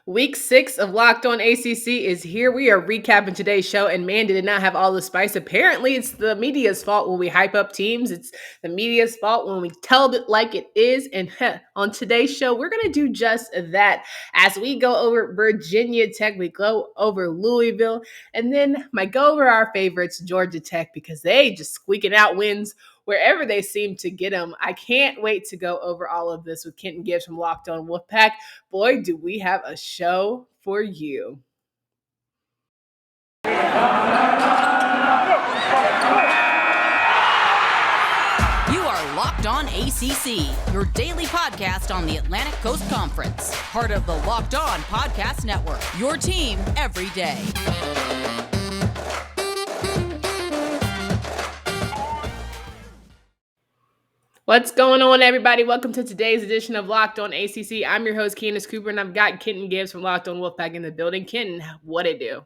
Week 6 of Locked On ACC is here. We are recapping today's show, and man, did it not have all the spice. Apparently, it's the media's fault when we hype up teams. It's the media's fault when we tell it like it is. And on today's show, we're going to do just that. As we go over Virginia Tech, we go over Louisville, and then might go over our favorites, Georgia Tech, because they just squeaking out wins wherever they seem to get them. I can't wait to go over all of this with Kenton Gibbs from Locked On Wolfpack. Boy, do we have a show for you. You are Locked On ACC, your daily podcast on the Atlantic Coast Conference. Part of the Locked On Podcast Network, your team every day. What's going on, everybody? Welcome to today's edition of Locked On ACC. I'm your host, Candace Cooper, and I've got Kenton Gibbs from Locked On Wolfpack in the building. Kenton, what it do?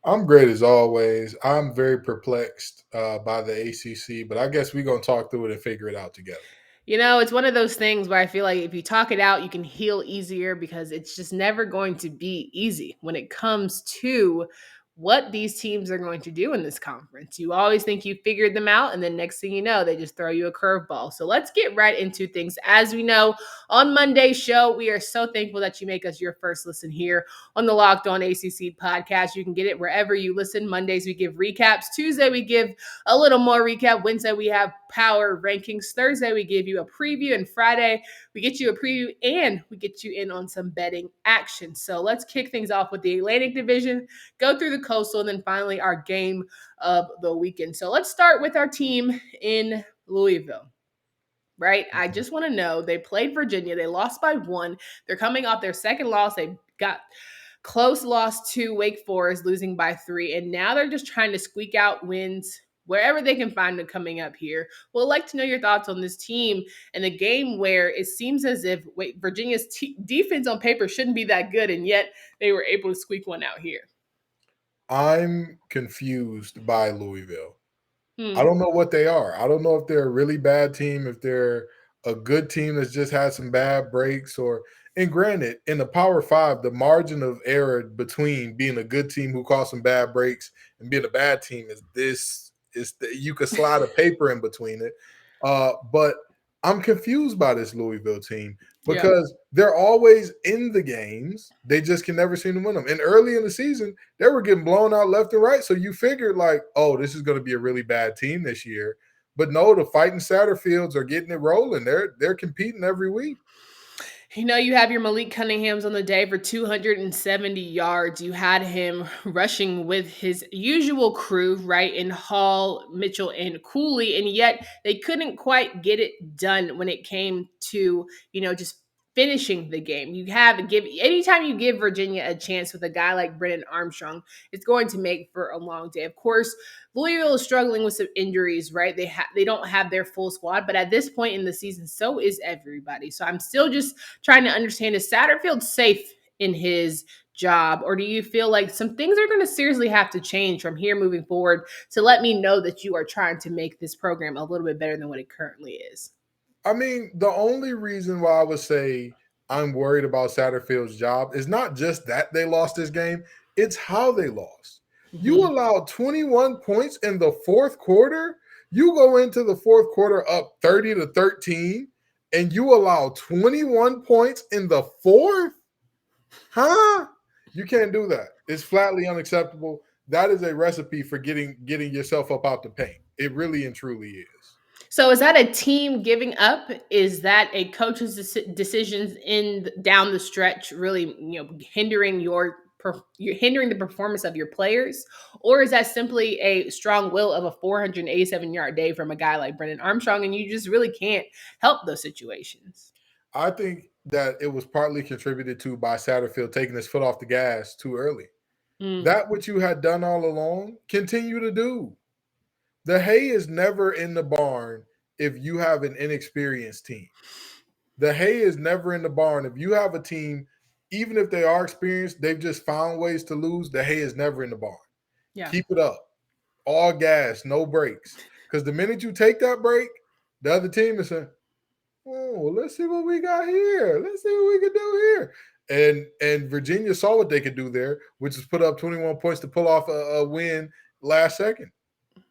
I'm great as always. I'm very perplexed by the ACC, but I guess we're going to talk through it and figure it out together. You know, it's one of those things where I feel like if you talk it out, you can heal easier because it's just never going to be easy when it comes to what these teams are going to do in this conference. You always think you figured them out, and then next thing you know, they just throw you a curveball. So let's get right into things. As we know, on Monday's show, we are so thankful that you make us your first listen here on the Locked On ACC podcast. You can get it wherever you listen. Mondays, we give recaps. Tuesday, we give a little more recap. Wednesday, we have power rankings. Thursday, we give you a preview. And Friday, we get you a preview and we get you in on some betting action. So let's kick things off with the Atlantic Division, go through the Coastal, and then finally our game of the weekend. So let's start with our team in Louisville. Right? I just want to know, they played Virginia. They lost by 1. They're coming off their second loss. They got close loss to Wake Forest, losing by 3. And now they're just trying to squeak out wins wherever they can find them coming up here. Well, I'd like to know your thoughts on this team and the game where it seems as if Virginia's defense on paper shouldn't be that good, and yet they were able to squeak one out here. I'm confused by Louisville. I don't know what they are. I don't know if they're a really bad team, if they're a good team that's just had some bad breaks, and granted, in the Power 5, the margin of error between being a good team who caused some bad breaks and being a bad team you could slide a paper in between it. But I'm confused by this Louisville team because they're always in the games. They just can never seem to win them. And early in the season, they were getting blown out left and right. So you figured like, oh, this is going to be a really bad team this year. But no, the Fighting Satterfields are getting it rolling. They're competing every week. You know, you have your Malik Cunninghams on the day for 270 yards. You had him rushing with his usual crew, right, in Hall, Mitchell, and Cooley, and yet they couldn't quite get it done when it came to, just finishing the game. Anytime you give Virginia a chance with a guy like Brennan Armstrong, it's going to make for a long day. Of course, Louisville is struggling with some injuries, right? They don't have their full squad, but at this point in the season, so is everybody. So I'm still just trying to understand, is Satterfield safe in his job, or do you feel like some things are going to seriously have to change from here moving forward to let me know that you are trying to make this program a little bit better than what it currently is? I mean, the only reason why I would say I'm worried about Satterfield's job is not just that they lost this game, it's how they lost. Mm-hmm. You allowed 21 points in the fourth quarter. You go into the fourth quarter up 30-13, and you allow 21 points in the fourth? Huh? You can't do that. It's flatly unacceptable. That is a recipe for getting yourself up out the paint. It really and truly is. So is that a team giving up? Is that a coach's decisions down the stretch really, hindering the performance of your players? Or is that simply a strong will of a 487-yard day from a guy like Brennan Armstrong, and you just really can't help those situations? I think that it was partly contributed to by Satterfield taking his foot off the gas too early. That what you had done all along, continue to do. The hay is never in the barn if you have an inexperienced team. The hay is never in the barn. If you have a team, even if they are experienced, they've just found ways to lose, the hay is never in the barn. Yeah. Keep it up. All gas, no brakes. Because the minute you take that break, the other team is saying, oh, let's see what we got here. Let's see what we can do here. And Virginia saw what they could do there, which is put up 21 points to pull off a win last second.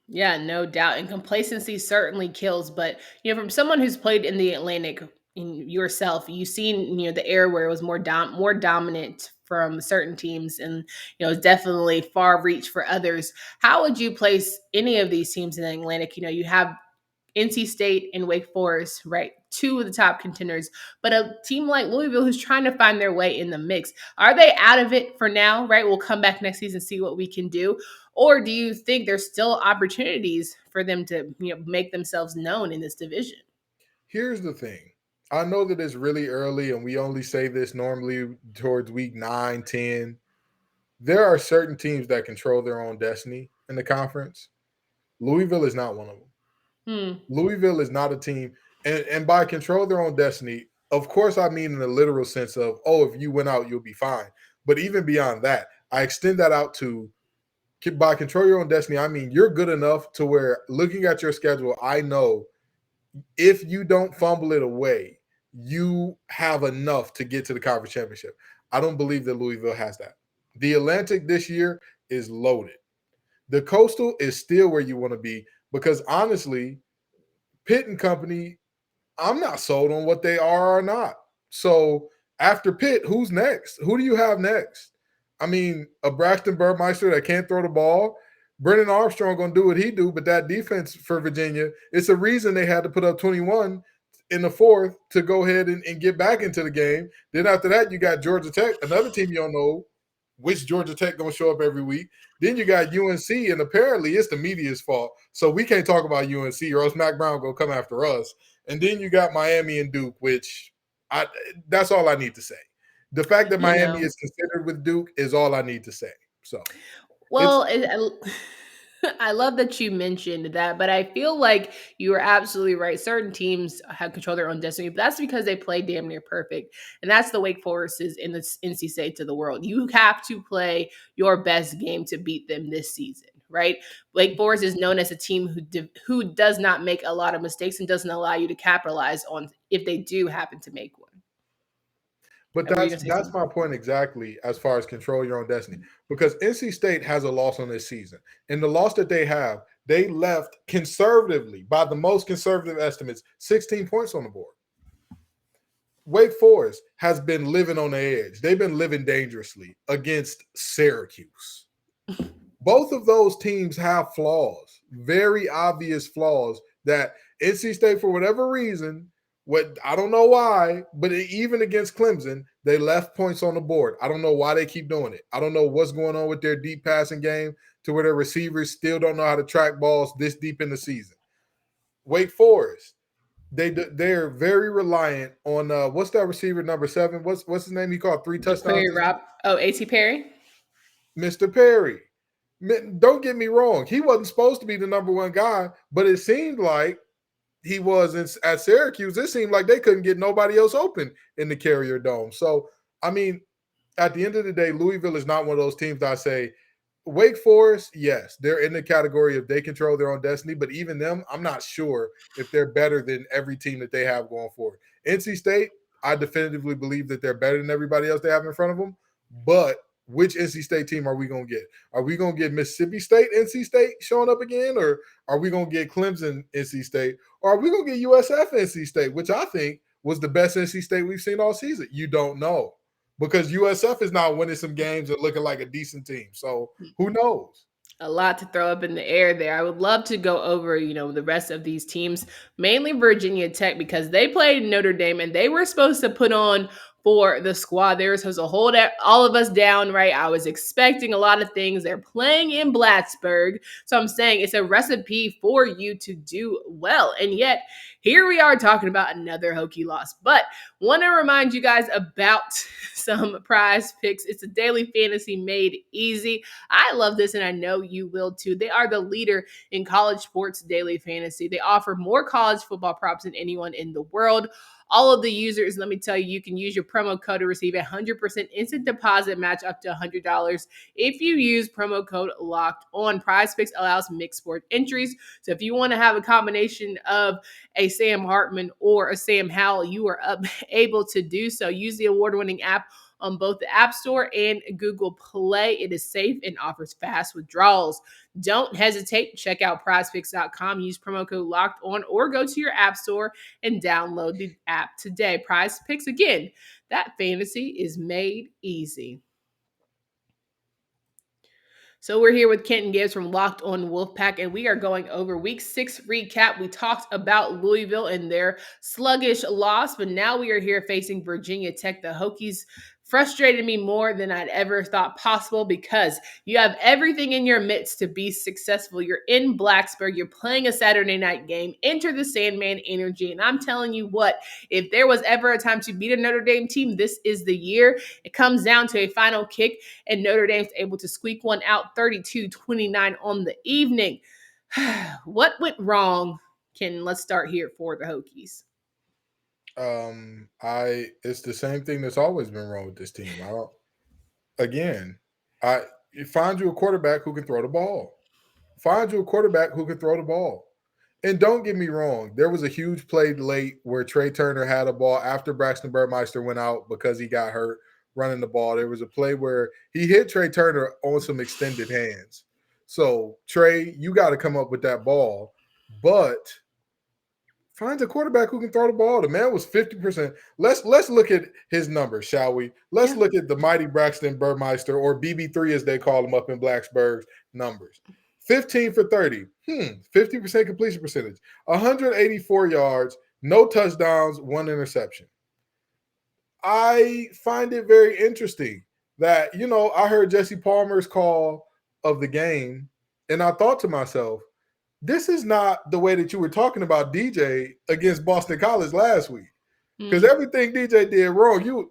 Yeah, no doubt. And complacency certainly kills. But, from someone who's played in the Atlantic in yourself, you've seen, the era where it was more dominant from certain teams and, it's definitely far reach for others. How would you place any of these teams in the Atlantic? You have NC State and Wake Forest, right? Two of the top contenders, but a team like Louisville who's trying to find their way in the mix. Are they out of it for now, right? We'll come back next season, see what we can do. Or do you think there's still opportunities for them to, make themselves known in this division? Here's the thing. I know that it's really early and we only say this normally towards week 9, 10. There are certain teams that control their own destiny in the conference. Louisville is not one of them. Louisville is not a team, and by control their own destiny, of course, I mean in the literal sense of, if you went out, you'll be fine. But even beyond that, I extend that out to by control your own destiny. I mean, you're good enough to where looking at your schedule, I know if you don't fumble it away, you have enough to get to the conference championship. I don't believe that Louisville has that. The Atlantic this year is loaded. The Coastal is still where you want to be because honestly, Pitt and company, I'm not sold on what they are or not. So after Pitt, who's next? Who do you have next? I mean, a Braxton Burmeister that can't throw the ball. Brennan Armstrong going to do what he do, but that defense for Virginia, it's a reason they had to put up 21 in the fourth to go ahead and get back into the game. Then after that, you got Georgia Tech, another team you don't know which Georgia Tech going to show up every week. Then you got UNC, and apparently it's the media's fault. So we can't talk about UNC or else Mac Brown going to come after us. And then you got Miami and Duke, which that's all I need to say. The fact that Miami is considered with Duke is all I need to say. So, well, I love that you mentioned that, but I feel like you are absolutely right. Certain teams have control their own destiny, but that's because they play damn near perfect. And that's the Wake Forests and the NC States of the world. You have to play your best game to beat them this season, right? Wake Forest is known as a team who does not make a lot of mistakes and doesn't allow you to capitalize on if they do happen to make one. But that's my point exactly as far as control your own destiny. Because NC State has a loss on this season. And the loss that they have, they left conservatively, by the most conservative estimates, 16 points on the board. Wake Forest has been living on the edge. They've been living dangerously against Syracuse. Both of those teams have flaws, very obvious flaws that NC State, for whatever reason, I don't know why, but even against Clemson, they left points on the board. I don't know why they keep doing it. I don't know what's going on with their deep passing game to where their receivers still don't know how to track balls this deep in the season. Wake Forest, they're very reliant on what's that receiver number 7? What's his name? He caught 3 touchdowns. A.T. Perry? Mr. Perry. Don't get me wrong. He wasn't supposed to be the number 1 guy, but it seemed like he was at Syracuse. It seemed like they couldn't get nobody else open in the Carrier Dome. So, I mean, at the end of the day, Louisville is not one of those teams that I say, Wake Forest, yes, they're in the category of they control their own destiny, but even them, I'm not sure if they're better than every team that they have going forward. NC State, I definitively believe that they're better than everybody else they have in front of them, but which NC State team are we going to get? Are we going to get Mississippi State, NC State showing up again? Or are we going to get Clemson, NC State? Or are we going to get USF, NC State, which I think was the best NC State we've seen all season? You don't know because USF is not winning some games and looking like a decent team. So who knows? A lot to throw up in the air there. I would love to go over, the rest of these teams, mainly Virginia Tech, because they played Notre Dame and they were supposed to put on for the squad. They were supposed to hold all of us down, right? I was expecting a lot of things. They're playing in Plattsburgh. So I'm saying it's a recipe for you to do well. And yet, here we are talking about another Hokie loss. But want to remind you guys about some PrizePicks. It's a daily fantasy made easy. I love this, and I know you will too. They are the leader in college sports daily fantasy. They offer more college football props than anyone in the world. All of the users, let me tell you, you can use your promo code to receive a 100% instant deposit match up to $100 if you use promo code LOCKED ON. PrizePicks allows mixed sport entries. So if you want to have a combination of a Sam Hartman or a Sam Howell, you are able to do so. Use the award-winning app on both the App Store and Google Play. It is safe and offers fast withdrawals. Don't hesitate. Check out PrizePicks.com. Use promo code Locked On, or go to your App Store and download the app today. PrizePicks, again, that fantasy is made easy. So we're here with Kenton Gibbs from Locked On Wolfpack, and we are going over Week 6 recap. We talked about Louisville and their sluggish loss, but now we are here facing Virginia Tech. The Hokies frustrated me more than I'd ever thought possible because you have everything in your midst to be successful. You're in Blacksburg. You're playing a Saturday night game. Enter the Sandman energy, and I'm telling you what, if there was ever a time to beat a Notre Dame team, this is the year. It comes down to a final kick, and Notre Dame's able to squeak one out 32-29 on the evening. What went wrong? Let's start here for the Hokies. It's the same thing that's always been wrong with this team. You find you a quarterback who can throw the ball. And don't get me wrong, there was a huge play late where Trey Turner had a ball after Braxton Burmeister went out because he got hurt running the ball. There was a play where he hit Trey Turner on some extended hands. So, Trey, you got to come up with that ball. But find a quarterback who can throw the ball. The man was 50%. Let's look at his numbers, shall we? Let's look at the mighty Braxton Burmeister, or BB3 as they call him up in Blacksburg's numbers. 15 for 30. 50% completion percentage. 184 yards, no touchdowns, 1 interception. I find it very interesting that, I heard Jesse Palmer's call of the game, and I thought to myself, this is not the way that you were talking about DJ against Boston College last week. Because everything DJ did wrong,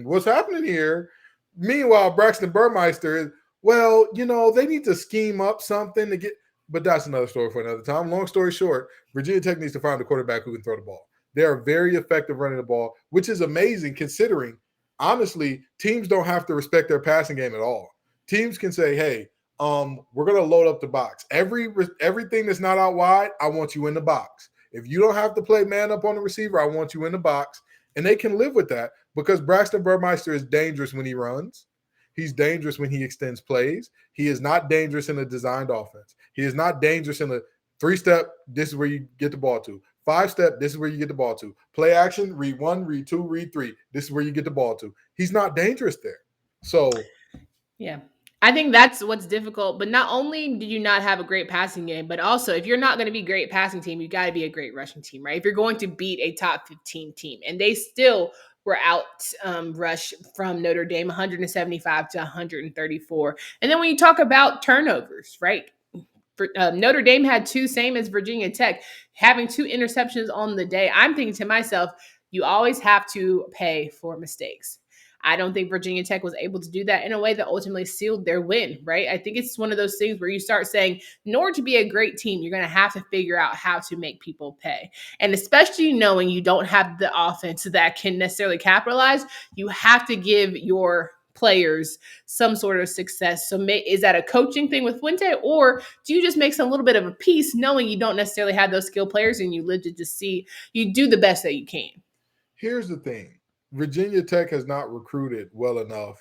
what's happening here? Meanwhile, Braxton Burmeister is, they need to scheme up something to get, but that's another story for another time. Long story short, Virginia Tech needs to find a quarterback who can throw the ball. They are very effective running the ball, which is amazing considering, honestly, teams don't have to respect their passing game at all. Teams can say, hey, we're going to load up the box. Everything that's not out wide, I want you in the box. If you don't have to play man up on the receiver, I want you in the box. And they can live with that because Braxton Burmeister is dangerous when he runs. He's dangerous when he extends plays. He is not dangerous in a designed offense. He is not dangerous in a 3-step, this is where you get the ball to. 5-step, this is where you get the ball to. Play action, read 1, read 2, read 3. This is where you get the ball to. He's not dangerous there. So, yeah. I think that's what's difficult. But not only do you not have a great passing game, but also if you're not going to be a great passing team, you got to be a great rushing team, right? If you're going to beat a top 15 team, and they still were out rush from Notre Dame 175 to 134. And then when you talk about turnovers, right? Notre Dame had 2, same as Virginia Tech, having 2 interceptions on the day. I'm thinking to myself, you always have to pay for mistakes. I don't think Virginia Tech was able to do that in a way that ultimately sealed their win, right? I think it's one of those things where you start saying, in order to be a great team, you're going to have to figure out how to make people pay. And especially knowing you don't have the offense that can necessarily capitalize, you have to give your players some sort of success. So is that a coaching thing with Fuente, or do you just make some little bit of a piece knowing you don't necessarily have those skilled players and you live to just see you do the best that you can? Here's the thing. Virginia Tech has not recruited well enough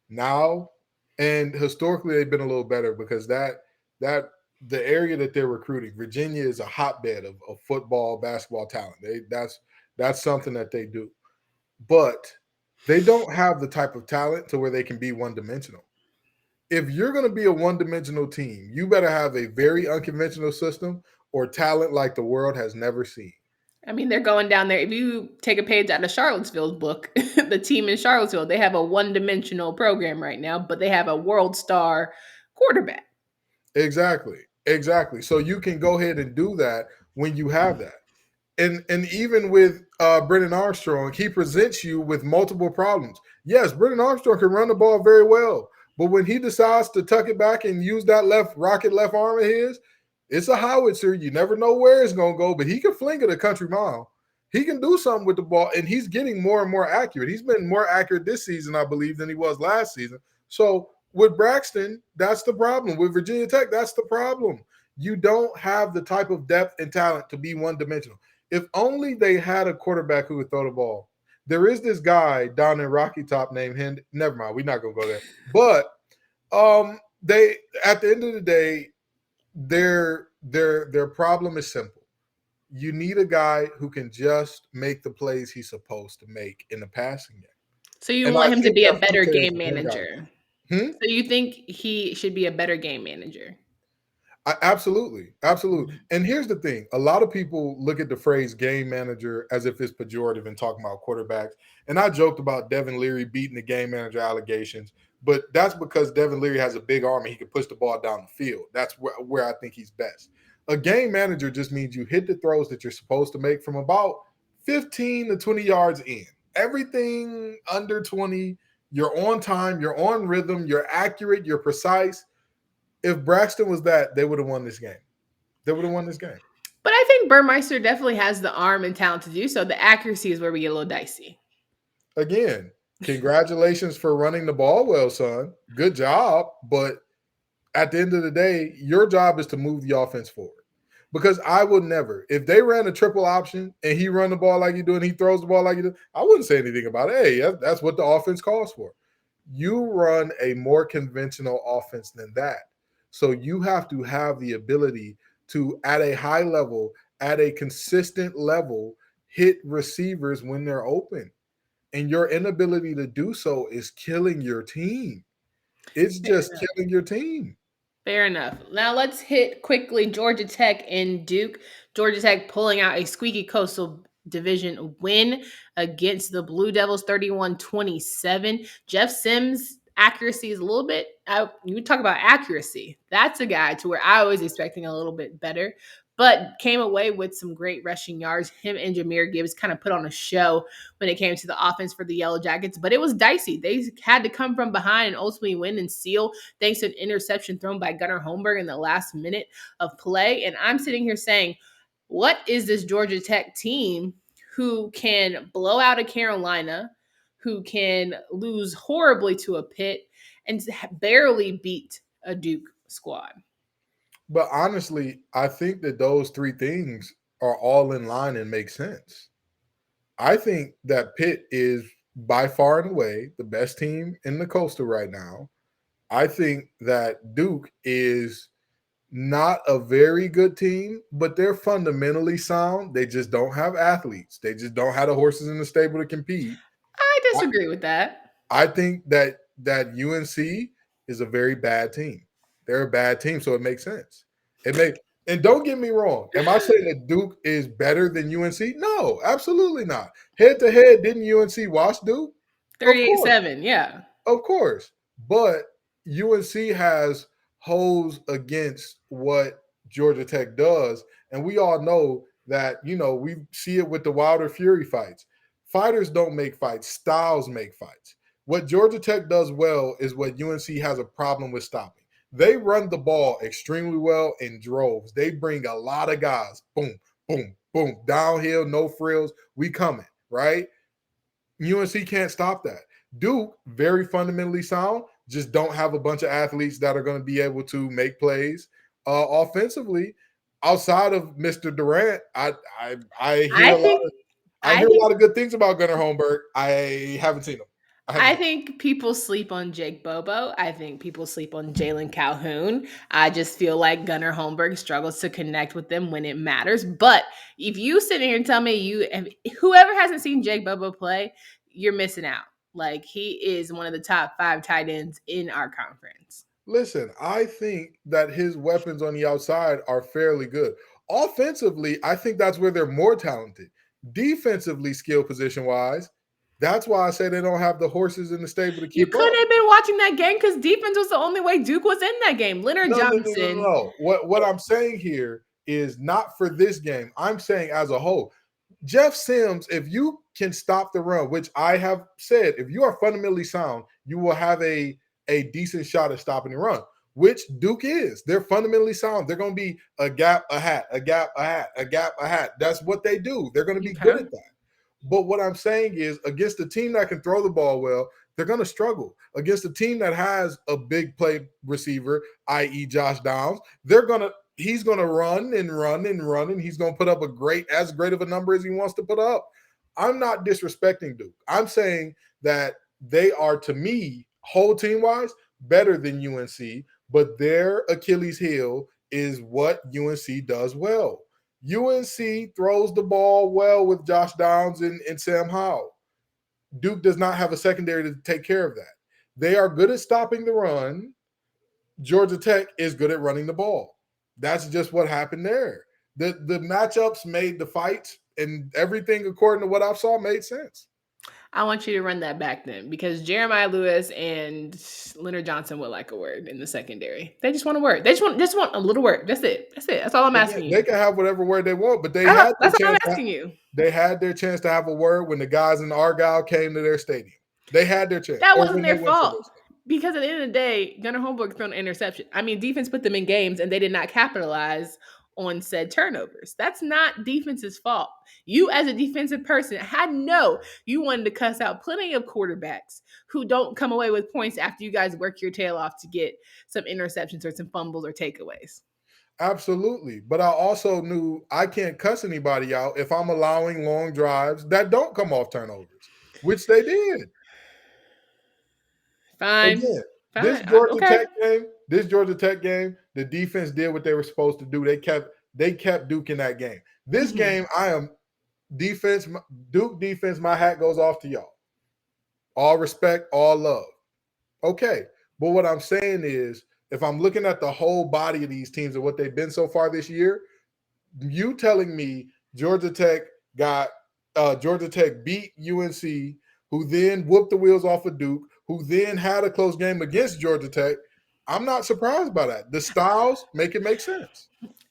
now, and historically they've been a little better because that the area that they're recruiting, Virginia is a hotbed of football, basketball talent. That's something that they do, but they don't have the type of talent to where they can be one-dimensional. If you're going to be a one-dimensional team, you better have a very unconventional system or talent like the world has never seen. I mean, they're going down there. If you take a page out of Charlottesville's book, the team in Charlottesville, they have a one-dimensional program right now, but they have a world star quarterback. Exactly. So you can go ahead and do that when you have that. And even with Brennan Armstrong, he presents you with multiple problems. Yes, Brennan Armstrong can run the ball very well, but when he decides to tuck it back and use that rocket left arm of his, it's a howitzer. You never know where it's going to go, but he can fling it a country mile. He can do something with the ball, and he's getting more and more accurate. He's been more accurate this season, I believe, than he was last season. So with Braxton, that's the problem. With Virginia Tech, that's the problem. You don't have the type of depth and talent to be one-dimensional. If only they had a quarterback who would throw the ball. There is this guy down in Rocky Top named Hend. Never mind, we're not gonna go there. But they at the end of the day, their problem is simple. You need a guy who can just make the plays he's supposed to make in the passing game. So you And want I him to think be a that better Fuente is game one guy. manager. So you think he should be a better game manager? Absolutely. And here's the thing. A lot of people look at the phrase game manager as if it's pejorative and talking about quarterbacks. And I joked about Devin Leary beating the game manager allegations, but that's because Devin Leary has a big arm and he can push the ball down the field. That's where I think he's best. A game manager just means you hit the throws that you're supposed to make from about 15 to 20 yards in. Everything under 20, you're on time, you're on rhythm, you're accurate, you're precise. If Braxton was that, they would have won this game. They would have won this game. But I think Burmeister definitely has the arm and talent to do so. The accuracy is where we get a little dicey. Again, congratulations for running the ball well, son. Good job. But at the end of the day, your job is to move the offense forward. Because I would never, if they ran a triple option and he run the ball like you do and he throws the ball like you do, I wouldn't say anything about it. Hey, that's what the offense calls for. You run a more conventional offense than that. So you have to have the ability to, at a high level, at a consistent level, hit receivers when they're open. And your inability to do so is killing your team. It's just killing your team. Fair enough. Now let's hit quickly Georgia Tech and Duke. Georgia Tech pulling out a squeaky Coastal Division win against the Blue Devils, 31-27. Jeff Sims' accuracy is a little bit, you talk about accuracy. That's a guy to where I was expecting a little bit better, but came away with some great rushing yards. Him and Jahmyr Gibbs kind of put on a show when it came to the offense for the Yellow Jackets, but it was dicey. They had to come from behind and ultimately win and seal thanks to an interception thrown by Gunnar Holmberg in the last minute of play. And I'm sitting here saying, what is this Georgia Tech team who can blow out a Carolina, who can lose horribly to a Pitt, and barely beat a Duke squad? But honestly, I think that those three things are all in line and make sense. I think that Pitt is by far and away the best team in the Coastal right now. I think that Duke is not a very good team, but they're fundamentally sound. They just don't have athletes. They just don't have the horses in the stable to compete. I disagree with that. I think that UNC is a very bad team. They're a bad team, so it makes sense. And don't get me wrong. Am I saying that Duke is better than UNC? No, absolutely not. Head to head, didn't UNC wash Duke? 38-7, yeah. Of course. But UNC has holes against what Georgia Tech does. And we all know that, we see it with the Wilder Fury fights. Fighters don't make fights. Styles make fights. What Georgia Tech does well is what UNC has a problem with stopping. They run the ball extremely well in droves. They bring a lot of guys. Boom, boom, boom. Downhill, no frills. We coming, right? UNC can't stop that. Duke, very fundamentally sound, just don't have a bunch of athletes that are going to be able to make plays offensively. Outside of Mr. Durant, I hear a lot of good things about Gunnar Holmberg. I haven't seen him. I think people sleep on Jake Bobo. I think people sleep on Jalen Calhoun. I just feel like Gunnar Holmberg struggles to connect with them when it matters. But if you sit here and tell me whoever hasn't seen Jake Bobo play, you're missing out. Like, he is one of the top 5 tight ends in our conference. Listen, I think that his weapons on the outside are fairly good. Offensively, I think that's where they're more talented. Defensively, skill position-wise, that's why I say they don't have the horses in the stable to keep up. You couldn't have been watching that game because defense was the only way Duke was in that game. Leonard Johnson. No. What I'm saying here is not for this game. I'm saying as a whole. Jeff Sims, if you can stop the run, which I have said, if you are fundamentally sound, you will have a decent shot at stopping the run, which Duke is. They're fundamentally sound. They're going to be a gap, a hat, a gap, a hat, a gap, a hat. That's what they do. They're going to be good at that. But what I'm saying is, against a team that can throw the ball well, they're going to struggle. Against a team that has a big play receiver, i.e. Josh Downs, he's going to run and run and run, and he's going to put up as great of a number as he wants to put up. I'm not disrespecting Duke. I'm saying that they are, to me, whole team wise, better than UNC, but their Achilles heel is what UNC does well. UNC throws the ball well with Josh Downs and Sam Howell. Duke does not have a secondary to take care of that. They are good at stopping the run. Georgia Tech is good at running the ball. That's just what happened there. The matchups made the fights, and everything, according to what I saw, made sense. I want you to run that back then, because Jeremiah Lewis and Leonard Johnson would like a word in the secondary. They just want a word. They just want a little word. That's it. That's all I'm asking you. They can have whatever word they want, but that's all I'm asking you. They had their chance to have a word when the guys in Argyle came to their stadium. They had their chance. That wasn't their fault. Because at the end of the day, Gunnar Holmberg threw an interception. I mean, defense put them in games, and they did not capitalize on said turnovers. That's not defense's fault. You, as a defensive person, you wanted to cuss out plenty of quarterbacks who don't come away with points after you guys work your tail off to get some interceptions or some fumbles or takeaways. Absolutely. But I also knew I can't cuss anybody out if I'm allowing long drives that don't come off turnovers, which they did. Fine. Again, Fine. This Georgia Tech game, the defense did what they were supposed to do. They kept Duke in that game. This game, I am Duke defense, my hat goes off to y'all. All respect, all love. Okay. But what I'm saying is, if I'm looking at the whole body of these teams and what they've been so far this year, you telling me Georgia Tech beat UNC, who then whooped the wheels off of Duke, who then had a close game against Georgia Tech, I'm not surprised by that. The styles make it make sense.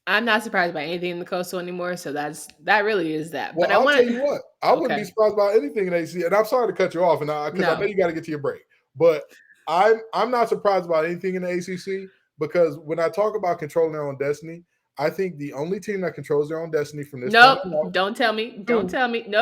I'm not surprised by anything in the Coastal anymore, so that really is that. Well, I'll tell you what, I wouldn't be surprised by anything in ACC, and I'm sorry to cut you off, because I know you got to get to your break, but I'm not surprised about anything in the ACC, because when I talk about controlling their own destiny, I think the only team that controls their own destiny from this point on, don't tell me. Nope.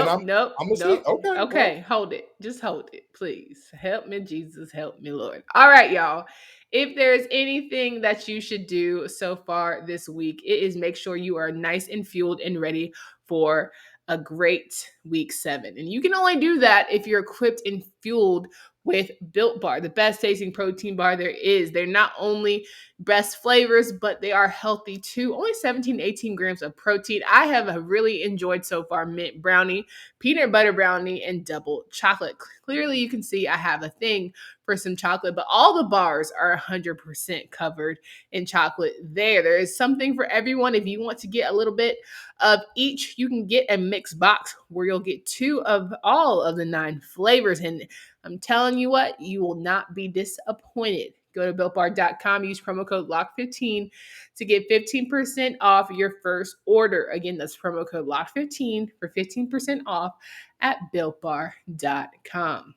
I'm gonna see. Okay, hold it. Just hold it, please. Help me, Jesus. Help me, Lord. All right, y'all. If there's anything that you should do so far this week, it is make sure you are nice and fueled and ready for a great week 7. And you can only do that if you're equipped and fueled with Built Bar, the best tasting protein bar there is. They're not only best flavors, but they are healthy too. Only 17, 18 grams of protein. I have really enjoyed so far mint brownie, peanut butter brownie, and double chocolate. Clearly you can see I have a thing for some chocolate, but all the bars are 100% covered in chocolate there. There is something for everyone. If you want to get a little bit of each, you can get a mixed box where you'll get 2 of all of the 9 flavors. And I'm telling you what, you will not be disappointed. Go to BuiltBar.com, use promo code LOCK15 to get 15% off your first order. Again, that's promo code LOCK15 for 15% off at BuiltBar.com.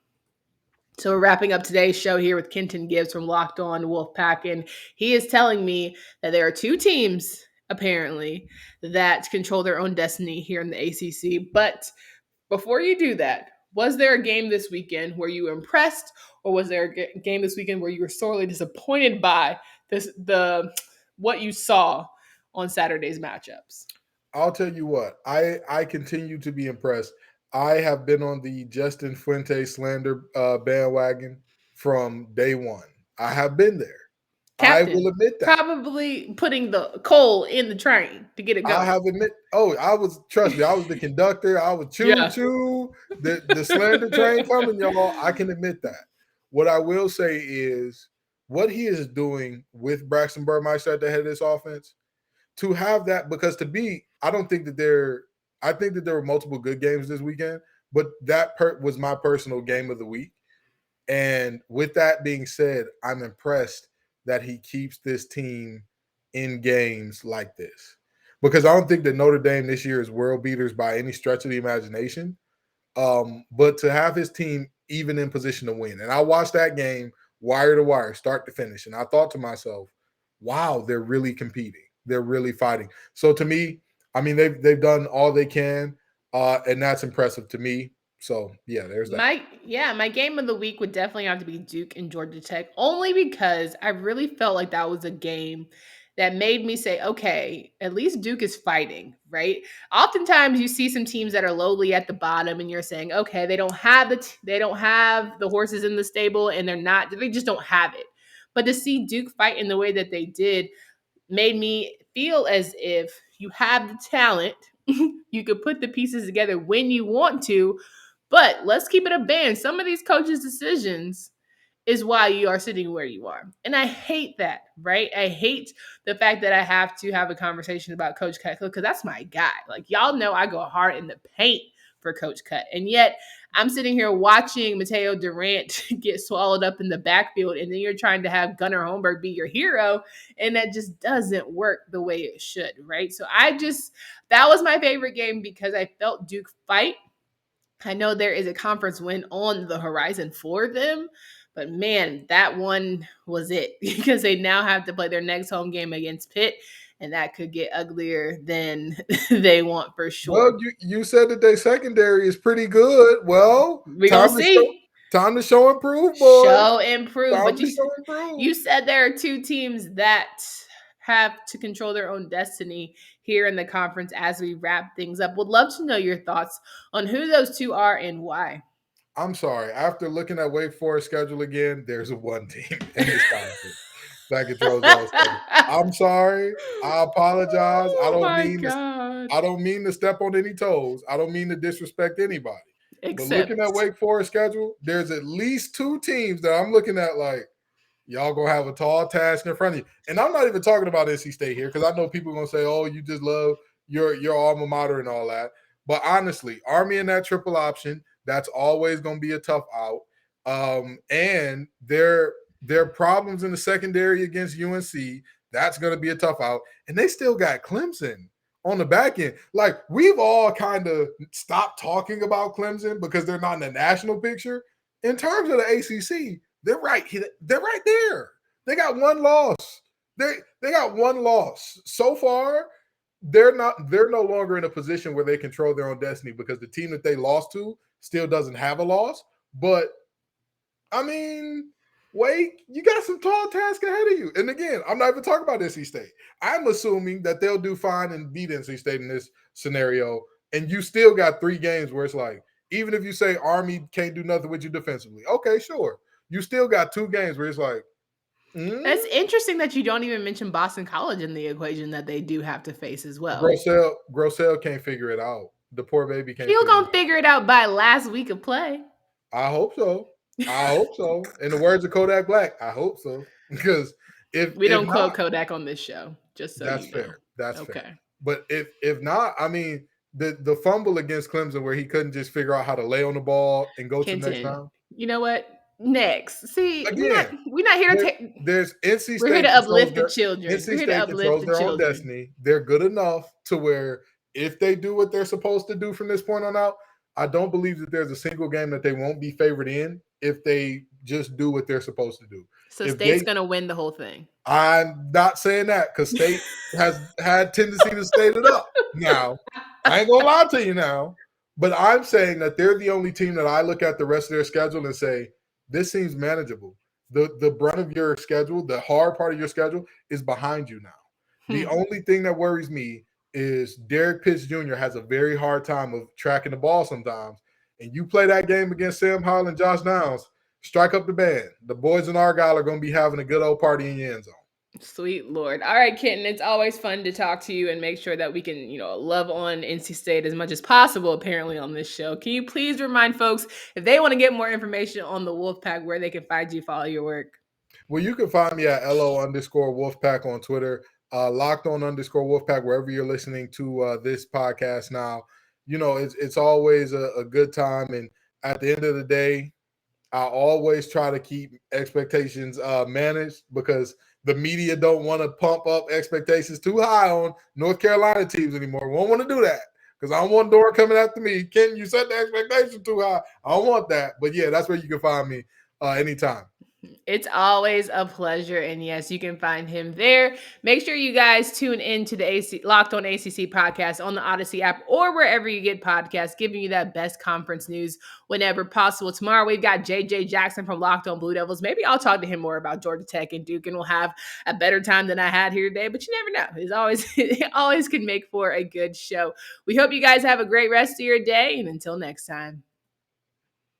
So we're wrapping up today's show here with Kenton Gibbs from Locked On Wolfpack, and he is telling me that there are 2 teams, apparently, that control their own destiny here in the ACC. But before you do that, was there a game this weekend where you were impressed, or was there a game this weekend where you were sorely disappointed by what you saw on Saturday's matchups? I'll tell you what, I continue to be impressed. I have been on the Justin Fuente slander bandwagon from day one. I have been there. Captain, I will admit that. Probably putting the coal in the train to get it going. I have admit. Trust me, I was the conductor. I was choo-choo. The slander train coming, y'all. I can admit that. What I will say is what he is doing with Braxton Burmeister at the head of this offense, to have that, because I think that there were multiple good games this weekend, but that was my personal game of the week. And with that being said, I'm impressed that he keeps this team in games like this, because I don't think that Notre Dame this year is world beaters by any stretch of the imagination. But to have his team even in position to win. And I watched that game wire to wire, start to finish. And I thought to myself, wow, they're really competing. They're really fighting. So to me, I mean, they've done all they can, and that's impressive to me. So, yeah, there's that. My game of the week would definitely have to be Duke and Georgia Tech, only because I really felt like that was a game that made me say, okay, at least Duke is fighting, right? Oftentimes you see some teams that are lowly at the bottom and you're saying, okay, they don't have the horses in the stable and they just don't have it. But to see Duke fight in the way that they did made me feel as if you have the talent, you could put the pieces together when you want to, but let's keep it a band. Some of these coaches' decisions is why you are sitting where you are. And I hate that, right? I hate the fact that I have to have a conversation about Coach Cut because that's my guy. Like, y'all know I go hard in the paint for Coach Cut. And yet I'm sitting here watching Mateo Durant get swallowed up in the backfield, and then you're trying to have Gunnar Holmberg be your hero, and that just doesn't work the way it should, right? So that was my favorite game because I felt Duke fight. I know there is a conference win on the horizon for them, but man, that one was it because they now have to play their next home game against Pitt, and that could get uglier than they want for sure. Well, you said that their secondary is pretty good. Well, we're going to see. Time to show improve, boy. Show improve. But you said there are two teams that have to control their own destiny here in the conference as we wrap things up. Would love to know your thoughts on who those two are and why. I'm sorry. After looking at Wake Forest schedule again, there's one team in this conference that controls their own schedule. I'm sorry. I apologize. I don't mean to step on any toes. I don't mean to disrespect anybody. But looking at Wake Forest schedule, there's at least two teams that I'm looking at like, y'all gonna have a tall task in front of you. And I'm not even talking about NC State here because I know people are gonna say, oh, you just love your alma mater and all that. But honestly, Army in that triple option, that's always gonna be a tough out. And their problems in the secondary against UNC, that's gonna be a tough out. And they still got Clemson on the back end. Like, we've all kind of stopped talking about Clemson because they're not in the national picture. In terms of the ACC, they're right there. They got one loss. They got one loss. So far, they're no longer in a position where they control their own destiny because the team that they lost to still doesn't have a loss. But, I mean, Wake, you got some tall tasks ahead of you. And again, I'm not even talking about NC State. I'm assuming that they'll do fine and beat NC State in this scenario. And you still got 3 games where it's like, even if you say Army can't do nothing with you defensively, okay, sure. You still got 2 games where it's like, That's interesting that you don't even mention Boston College in the equation that they do have to face as well. Grossell can't figure it out. The poor baby can't. He'll gonna figure it out by last week of play. I hope so. In the words of Kodak Black, I hope so. Because if we don't quote Kodak on this show, just so that's you know. fair. That's okay. Fair. But if not, I mean, the fumble against Clemson where he couldn't just figure out how to lay on the ball and go Kenton, to the next round. You know what? Next. See, again, we're not here to take. There's NC State. We're here to uplift the children. NC State controls their own destiny. They're good enough to where if they do what they're supposed to do from this point on out, I don't believe that there's a single game that they won't be favored in if they just do what they're supposed to do. So State's going to win the whole thing. I'm not saying that because State has had tendency to state it up. Now, I ain't going to lie to you now, but I'm saying that they're the only team that I look at the rest of their schedule and say, this seems manageable. The brunt of your schedule, the hard part of your schedule is behind you now. The only thing that worries me is Derek Pitts Jr. has a very hard time of tracking the ball sometimes. And you play that game against Sam Howell and Josh Downs, strike up the band. The boys in Argyle are going to be having a good old party in your end zone. Sweet Lord. All right, Kenton, it's always fun to talk to you and make sure that we can, love on NC State as much as possible, apparently, on this show. Can you please remind folks, if they want to get more information on the Wolfpack, where they can find you, follow your work? Well, you can find me at LO_Wolfpack on Twitter, locked_Wolfpack, wherever you're listening to this podcast now. It's always a good time. And at the end of the day, I always try to keep expectations managed because the media don't want to pump up expectations too high on North Carolina teams anymore. We won't want to do that because I don't want Dora coming after me. Ken, you set the expectation too high. I don't want that. But, yeah, that's where you can find me anytime. It's always a pleasure. And yes, you can find him there. Make sure you guys tune in to the Locked On ACC podcast on the Odyssey app or wherever you get podcasts, giving you that best conference news whenever possible. Tomorrow, we've got JJ Jackson from Locked On Blue Devils. Maybe I'll talk to him more about Georgia Tech and Duke, and we'll have a better time than I had here today. But you never know. It always can make for a good show. We hope you guys have a great rest of your day. And until next time.